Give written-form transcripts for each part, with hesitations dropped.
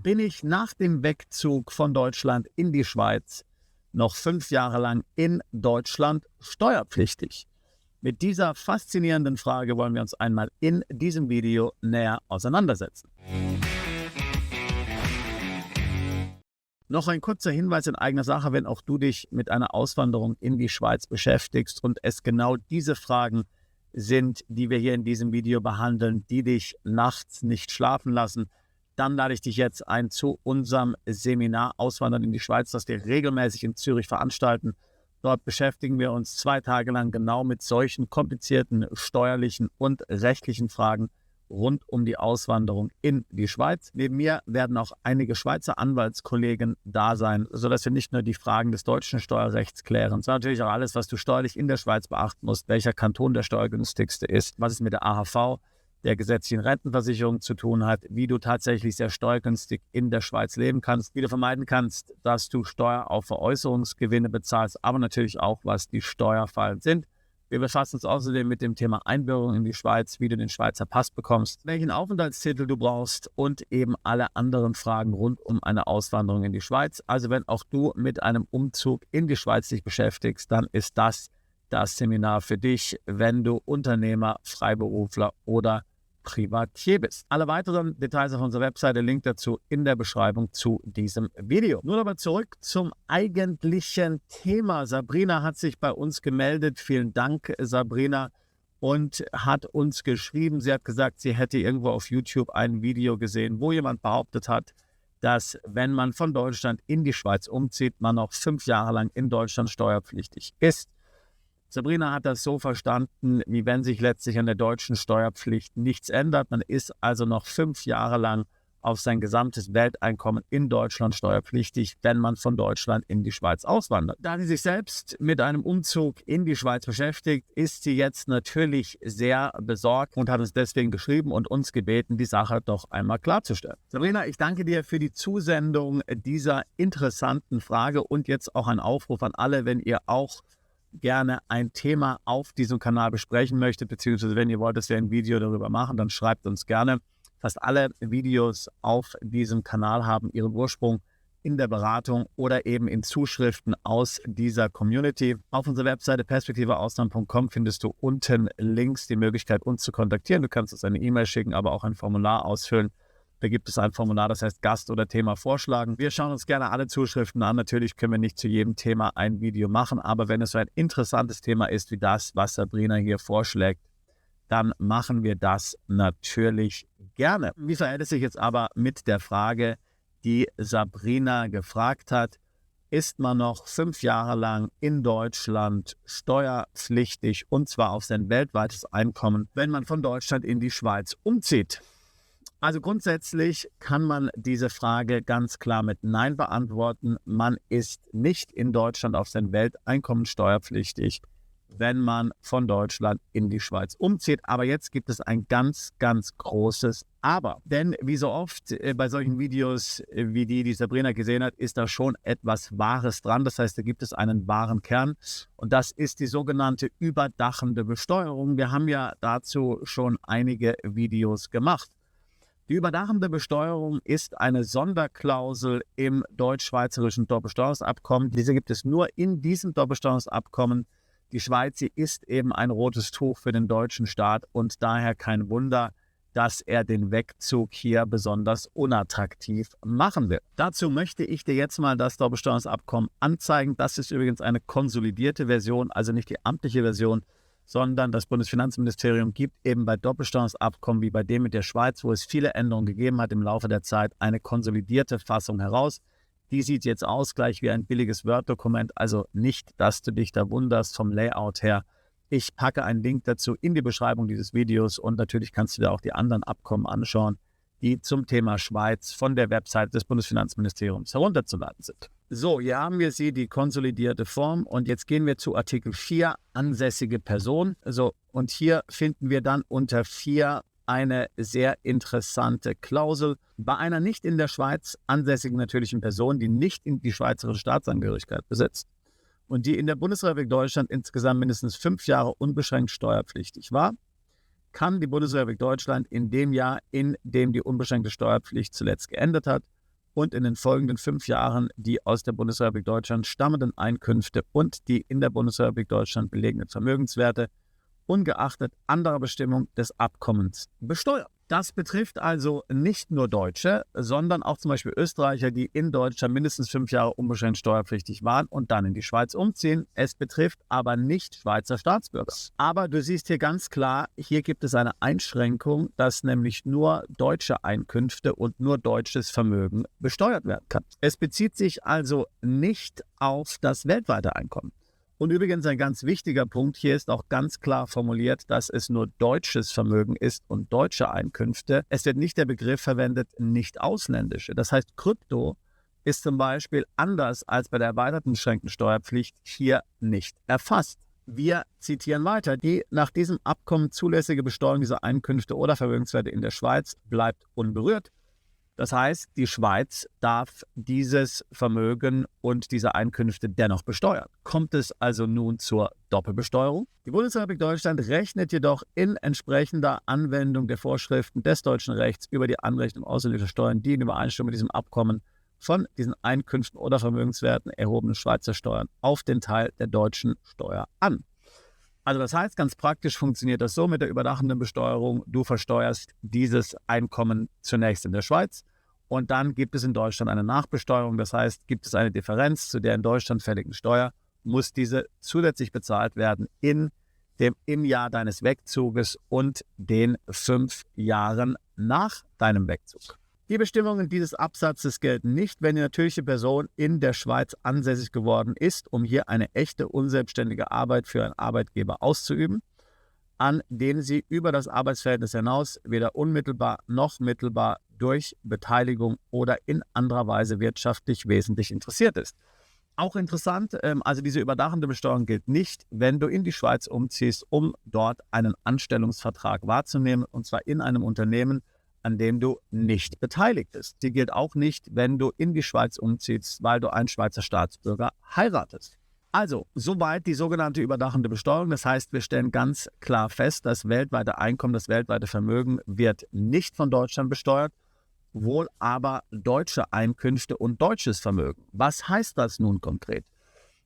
bin ich nach dem Wegzug von Deutschland in die Schweiz noch 5 Jahre lang in Deutschland steuerpflichtig? Mit dieser faszinierenden Frage wollen wir uns einmal in diesem Video näher auseinandersetzen. Noch ein kurzer Hinweis in eigener Sache, wenn auch du dich mit einer Auswanderung in die Schweiz beschäftigst und es genau diese Fragen sind, die wir hier in diesem Video behandeln, die dich nachts nicht schlafen lassen, dann lade ich dich jetzt ein zu unserem Seminar Auswandern in die Schweiz, das wir regelmäßig in Zürich veranstalten. Dort beschäftigen wir uns 2 Tage lang genau mit solchen komplizierten steuerlichen und rechtlichen Fragen rund um die Auswanderung in die Schweiz. Neben mir werden auch einige Schweizer Anwaltskollegen da sein, sodass wir nicht nur die Fragen des deutschen Steuerrechts klären, sondern natürlich auch alles, was du steuerlich in der Schweiz beachten musst, welcher Kanton der steuergünstigste ist, was es mit der AHV, der gesetzlichen Rentenversicherung zu tun hat, wie du tatsächlich sehr steuergünstig in der Schweiz leben kannst, wie du vermeiden kannst, dass du Steuer auf Veräußerungsgewinne bezahlst, aber natürlich auch, was die Steuerfallen sind. Wir befassen uns außerdem mit dem Thema Einbürgerung in die Schweiz, wie du den Schweizer Pass bekommst, welchen Aufenthaltstitel du brauchst und eben alle anderen Fragen rund um eine Auswanderung in die Schweiz. Also wenn auch du mit einem Umzug in die Schweiz dich beschäftigst, dann ist das Seminar für dich, wenn du Unternehmer, Freiberufler oder Privatier bist. Alle weiteren Details auf unserer Webseite, Link dazu in der Beschreibung zu diesem Video. Nun aber zurück zum eigentlichen Thema. Sabrina hat sich bei uns gemeldet. Vielen Dank, Sabrina, und hat uns geschrieben. Sie hat gesagt, sie hätte irgendwo auf YouTube ein Video gesehen, wo jemand behauptet hat, dass wenn man von Deutschland in die Schweiz umzieht, man noch 5 Jahre lang in Deutschland steuerpflichtig ist. Sabrina hat das so verstanden, wie wenn sich letztlich an der deutschen Steuerpflicht nichts ändert. Man ist also noch 5 Jahre lang auf sein gesamtes Welteinkommen in Deutschland steuerpflichtig, wenn man von Deutschland in die Schweiz auswandert. Da sie sich selbst mit einem Umzug in die Schweiz beschäftigt, ist sie jetzt natürlich sehr besorgt und hat uns deswegen geschrieben und uns gebeten, die Sache doch einmal klarzustellen. Sabrina, ich danke dir für die Zusendung dieser interessanten Frage und jetzt auch ein Aufruf an alle, wenn ihr auch gerne ein Thema auf diesem Kanal besprechen möchtet, beziehungsweise wenn ihr wollt, dass wir ein Video darüber machen, dann schreibt uns gerne. Fast alle Videos auf diesem Kanal haben ihren Ursprung in der Beratung oder eben in Zuschriften aus dieser Community. Auf unserer Webseite perspektiveausland.com findest du unten links die Möglichkeit, uns zu kontaktieren. Du kannst uns eine E-Mail schicken, aber auch ein Formular ausfüllen. Da gibt es ein Formular, das heißt Gast oder Thema vorschlagen. Wir schauen uns gerne alle Zuschriften an. Natürlich können wir nicht zu jedem Thema ein Video machen, aber wenn es so ein interessantes Thema ist wie das, was Sabrina hier vorschlägt, dann machen wir das natürlich gerne. Wie verhält es sich jetzt aber mit der Frage, die Sabrina gefragt hat? Ist man noch 5 Jahre lang in Deutschland steuerpflichtig und zwar auf sein weltweites Einkommen, wenn man von Deutschland in die Schweiz umzieht? Also grundsätzlich kann man diese Frage ganz klar mit Nein beantworten. Man ist nicht in Deutschland auf sein Welteinkommen steuerpflichtig, wenn man von Deutschland in die Schweiz umzieht. Aber jetzt gibt es ein ganz, ganz großes Aber. Denn wie so oft bei solchen Videos, wie die Sabrina gesehen hat, ist da schon etwas Wahres dran. Das heißt, da gibt es einen wahren Kern. Und das ist die sogenannte überdachende Besteuerung. Wir haben ja dazu schon einige Videos gemacht. Die überdachende Besteuerung ist eine Sonderklausel im deutsch-schweizerischen Doppelbesteuerungsabkommen. Diese gibt es nur in diesem Doppelbesteuerungsabkommen. Die Schweiz, sie ist eben ein rotes Tuch für den deutschen Staat und daher kein Wunder, dass er den Wegzug hier besonders unattraktiv machen will. Dazu möchte ich dir jetzt mal das Doppelbesteuerungsabkommen anzeigen. Das ist übrigens eine konsolidierte Version, also nicht die amtliche Version, sondern das Bundesfinanzministerium gibt eben bei Doppelbesteuerungsabkommen wie bei dem mit der Schweiz, wo es viele Änderungen gegeben hat im Laufe der Zeit, eine konsolidierte Fassung heraus. Die sieht jetzt aus gleich wie ein billiges Word-Dokument, also nicht, dass du dich da wunderst vom Layout her. Ich packe einen Link dazu in die Beschreibung dieses Videos und natürlich kannst du dir auch die anderen Abkommen anschauen, die zum Thema Schweiz von der Website des Bundesfinanzministeriums herunterzuladen sind. So, hier haben wir sie, die konsolidierte Form und jetzt gehen wir zu Artikel 4, ansässige Person. So, und hier finden wir dann unter 4 eine sehr interessante Klausel. Bei einer nicht in der Schweiz ansässigen natürlichen Person, die nicht in die schweizerische Staatsangehörigkeit besitzt und die in der Bundesrepublik Deutschland insgesamt mindestens 5 Jahre unbeschränkt steuerpflichtig war, kann die Bundesrepublik Deutschland in dem Jahr, in dem die unbeschränkte Steuerpflicht zuletzt geendet hat, und in den folgenden 5 Jahren die aus der Bundesrepublik Deutschland stammenden Einkünfte und die in der Bundesrepublik Deutschland belegenen Vermögenswerte ungeachtet anderer Bestimmung des Abkommens besteuert. Das betrifft also nicht nur Deutsche, sondern auch zum Beispiel Österreicher, die in Deutschland mindestens 5 Jahre unbeschränkt steuerpflichtig waren und dann in die Schweiz umziehen. Es betrifft aber nicht Schweizer Staatsbürger. Aber du siehst hier ganz klar, hier gibt es eine Einschränkung, dass nämlich nur deutsche Einkünfte und nur deutsches Vermögen besteuert werden kann. Es bezieht sich also nicht auf das weltweite Einkommen. Und übrigens ein ganz wichtiger Punkt, hier ist auch ganz klar formuliert, dass es nur deutsches Vermögen ist und deutsche Einkünfte. Es wird nicht der Begriff verwendet, nicht ausländische. Das heißt, Krypto ist zum Beispiel anders als bei der erweiterten beschränkten Steuerpflicht hier nicht erfasst. Wir zitieren weiter, die nach diesem Abkommen zulässige Besteuerung dieser Einkünfte oder Vermögenswerte in der Schweiz bleibt unberührt. Das heißt, die Schweiz darf dieses Vermögen und diese Einkünfte dennoch besteuern. Kommt es also nun zur Doppelbesteuerung? Die Bundesrepublik Deutschland rechnet jedoch in entsprechender Anwendung der Vorschriften des deutschen Rechts über die Anrechnung ausländischer Steuern die in Übereinstimmung mit diesem Abkommen von diesen Einkünften oder Vermögenswerten erhobenen Schweizer Steuern auf den Teil der deutschen Steuer an. Also das heißt, ganz praktisch funktioniert das so mit der überdachenden Besteuerung. Du versteuerst dieses Einkommen zunächst in der Schweiz und dann gibt es in Deutschland eine Nachbesteuerung. Das heißt, gibt es eine Differenz zu der in Deutschland fälligen Steuer, muss diese zusätzlich bezahlt werden im Jahr deines Wegzuges und den 5 Jahren nach deinem Wegzug. Die Bestimmungen dieses Absatzes gelten nicht, wenn die natürliche Person in der Schweiz ansässig geworden ist, um hier eine echte unselbstständige Arbeit für einen Arbeitgeber auszuüben, an dem sie über das Arbeitsverhältnis hinaus weder unmittelbar noch mittelbar durch Beteiligung oder in anderer Weise wirtschaftlich wesentlich interessiert ist. Auch interessant, also diese überdachende Besteuerung gilt nicht, wenn du in die Schweiz umziehst, um dort einen Anstellungsvertrag wahrzunehmen, und zwar in einem Unternehmen, an dem du nicht beteiligt bist. Die gilt auch nicht, wenn du in die Schweiz umziehst, weil du einen Schweizer Staatsbürger heiratest. Also, soweit die sogenannte überdachende Besteuerung. Das heißt, wir stellen ganz klar fest, das weltweite Einkommen, das weltweite Vermögen wird nicht von Deutschland besteuert, wohl aber deutsche Einkünfte und deutsches Vermögen. Was heißt das nun konkret?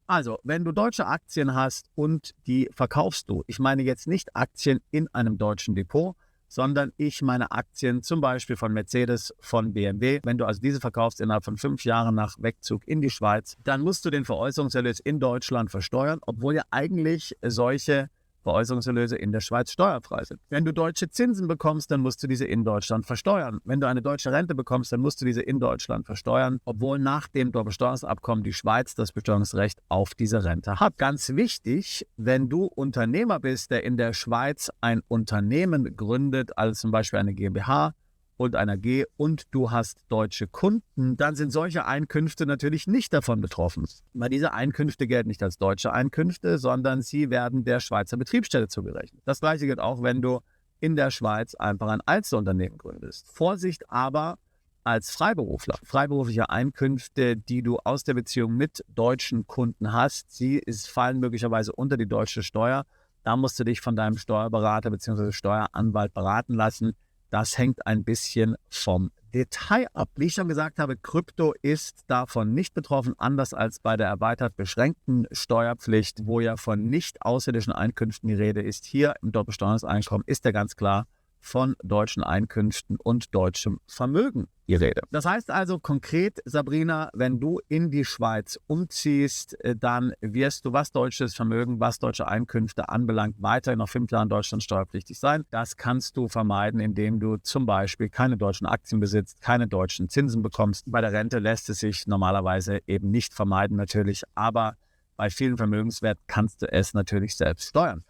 Also, wenn du deutsche Aktien hast und die verkaufst du, ich meine jetzt nicht Aktien in einem deutschen Depot, sondern ich meine Aktien zum Beispiel von Mercedes, von BMW. Wenn du also diese verkaufst innerhalb von 5 Jahren nach Wegzug in die Schweiz, dann musst du den Veräußerungserlös in Deutschland versteuern, obwohl ja eigentlich solche Veräußerungserlöse in der Schweiz steuerfrei sind. Wenn du deutsche Zinsen bekommst, dann musst du diese in Deutschland versteuern. Wenn du eine deutsche Rente bekommst, dann musst du diese in Deutschland versteuern, obwohl nach dem Doppelbesteuerungsabkommen die Schweiz das Besteuerungsrecht auf diese Rente hat. Ganz wichtig, wenn du Unternehmer bist, der in der Schweiz ein Unternehmen gründet, also zum Beispiel eine GmbH und einer AG, und du hast deutsche Kunden, dann sind solche Einkünfte natürlich nicht davon betroffen. Weil diese Einkünfte gelten nicht als deutsche Einkünfte, sondern sie werden der Schweizer Betriebsstätte zugerechnet. Das gleiche gilt auch, wenn du in der Schweiz einfach ein Einzelunternehmen gründest. Vorsicht aber als Freiberufler. Freiberufliche Einkünfte, die du aus der Beziehung mit deutschen Kunden hast, fallen möglicherweise unter die deutsche Steuer. Da musst du dich von deinem Steuerberater bzw. Steueranwalt beraten lassen. Das hängt ein bisschen vom Detail ab. Wie ich schon gesagt habe, Krypto ist davon nicht betroffen, anders als bei der erweitert beschränkten Steuerpflicht, wo ja von nicht außerirdischen Einkünften die Rede ist. Hier im Doppelbesteuerungseinkommen ist ja ganz klar von deutschen Einkünften und deutschem Vermögen die Rede. Das heißt also konkret, Sabrina, wenn du in die Schweiz umziehst, dann wirst du, was deutsches Vermögen, was deutsche Einkünfte anbelangt, weiterhin noch 5 Jahre in Deutschland steuerpflichtig sein. Das kannst du vermeiden, indem du zum Beispiel keine deutschen Aktien besitzt, keine deutschen Zinsen bekommst. Bei der Rente lässt es sich normalerweise eben nicht vermeiden natürlich, aber bei vielen Vermögenswerten kannst du es natürlich selbst steuern.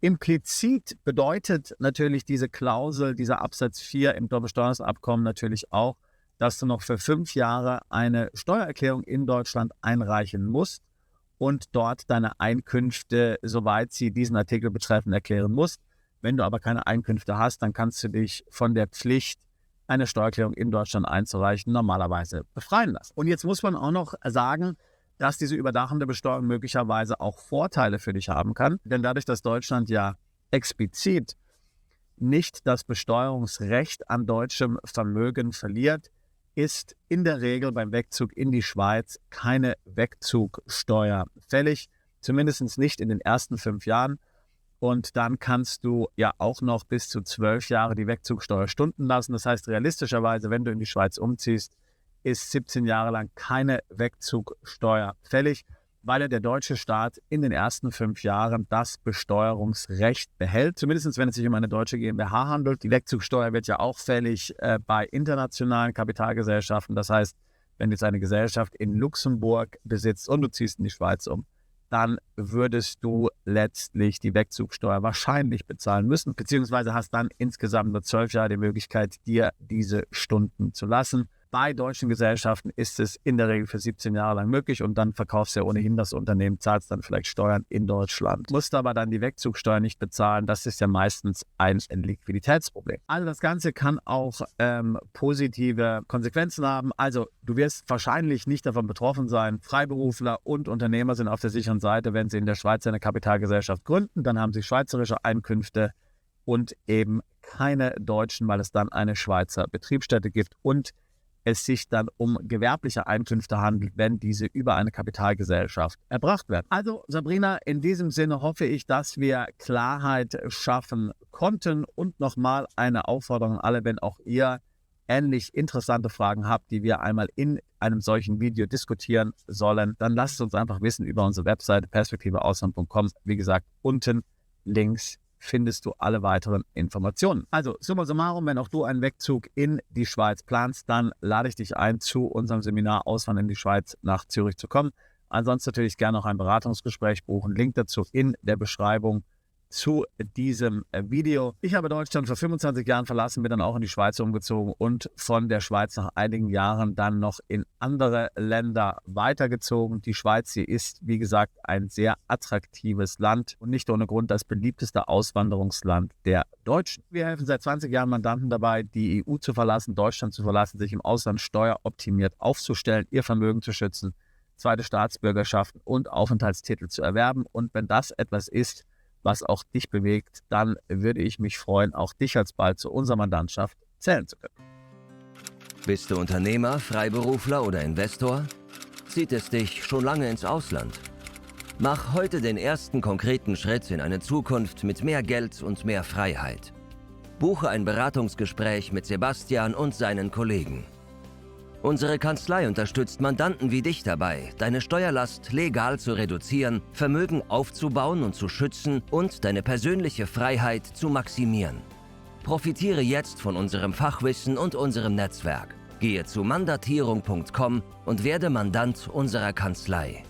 Implizit bedeutet natürlich diese Klausel, dieser Absatz 4 im Doppelbesteuerungsabkommen natürlich auch, dass du noch für 5 Jahre eine Steuererklärung in Deutschland einreichen musst und dort deine Einkünfte, soweit sie diesen Artikel betreffen, erklären musst. Wenn du aber keine Einkünfte hast, dann kannst du dich von der Pflicht, eine Steuererklärung in Deutschland einzureichen, normalerweise befreien lassen. Und jetzt muss man auch noch sagen, dass diese überdachende Besteuerung möglicherweise auch Vorteile für dich haben kann. Denn dadurch, dass Deutschland ja explizit nicht das Besteuerungsrecht an deutschem Vermögen verliert, ist in der Regel beim Wegzug in die Schweiz keine Wegzugsteuer fällig, zumindest nicht in den ersten 5 Jahren. Und dann kannst du ja auch noch bis zu 12 Jahre die Wegzugsteuer stunden lassen. Das heißt, realistischerweise, wenn du in die Schweiz umziehst, ist 17 Jahre lang keine Wegzugsteuer fällig, weil der deutsche Staat in den ersten 5 Jahren das Besteuerungsrecht behält, zumindest wenn es sich um eine deutsche GmbH handelt. Die Wegzugsteuer wird ja auch fällig bei internationalen Kapitalgesellschaften. Das heißt, wenn du jetzt eine Gesellschaft in Luxemburg besitzt und du ziehst in die Schweiz um, dann würdest du letztlich die Wegzugsteuer wahrscheinlich bezahlen müssen, beziehungsweise hast dann insgesamt nur 12 Jahre die Möglichkeit, dir diese Stunden zu lassen. Bei deutschen Gesellschaften ist es in der Regel für 17 Jahre lang möglich und dann verkaufst du ja ohnehin das Unternehmen, zahlst dann vielleicht Steuern in Deutschland, musst aber dann die Wegzugsteuer nicht bezahlen. Das ist ja meistens ein Liquiditätsproblem. Also das Ganze kann auch positive Konsequenzen haben. Also du wirst wahrscheinlich nicht davon betroffen sein. Freiberufler und Unternehmer sind auf der sicheren Seite, wenn sie in der Schweiz eine Kapitalgesellschaft gründen, dann haben sie schweizerische Einkünfte und eben keine deutschen, weil es dann eine Schweizer Betriebsstätte gibt und es sich dann um gewerbliche Einkünfte handelt, wenn diese über eine Kapitalgesellschaft erbracht werden. Also Sabrina, in diesem Sinne hoffe ich, dass wir Klarheit schaffen konnten und nochmal eine Aufforderung an alle, wenn auch ihr ähnlich interessante Fragen habt, die wir einmal in einem solchen Video diskutieren sollen, dann lasst es uns einfach wissen über unsere Webseite perspektiveausland.com. Wie gesagt, unten links findest du alle weiteren Informationen. Also, summa summarum, wenn auch du einen Wegzug in die Schweiz planst, dann lade ich dich ein, zu unserem Seminar Auswandern in die Schweiz nach Zürich zu kommen. Ansonsten natürlich gerne auch ein Beratungsgespräch buchen. Link dazu in der Beschreibung zu diesem Video. Ich habe Deutschland vor 25 Jahren verlassen, bin dann auch in die Schweiz umgezogen und von der Schweiz nach einigen Jahren dann noch in andere Länder weitergezogen. Die Schweiz hier ist, wie gesagt, ein sehr attraktives Land und nicht ohne Grund das beliebteste Auswanderungsland der Deutschen. Wir helfen seit 20 Jahren Mandanten dabei, die EU zu verlassen, Deutschland zu verlassen, sich im Ausland steueroptimiert aufzustellen, ihr Vermögen zu schützen, zweite Staatsbürgerschaften und Aufenthaltstitel zu erwerben. Und wenn das etwas ist, was auch dich bewegt, dann würde ich mich freuen, auch dich alsbald zu unserer Mandantschaft zählen zu können. Bist du Unternehmer, Freiberufler oder Investor? Zieht es dich schon lange ins Ausland? Mach heute den ersten konkreten Schritt in eine Zukunft mit mehr Geld und mehr Freiheit. Buche ein Beratungsgespräch mit Sebastian und seinen Kollegen. Unsere Kanzlei unterstützt Mandanten wie dich dabei, deine Steuerlast legal zu reduzieren, Vermögen aufzubauen und zu schützen und deine persönliche Freiheit zu maximieren. Profitiere jetzt von unserem Fachwissen und unserem Netzwerk. Gehe zu mandatierung.com und werde Mandant unserer Kanzlei.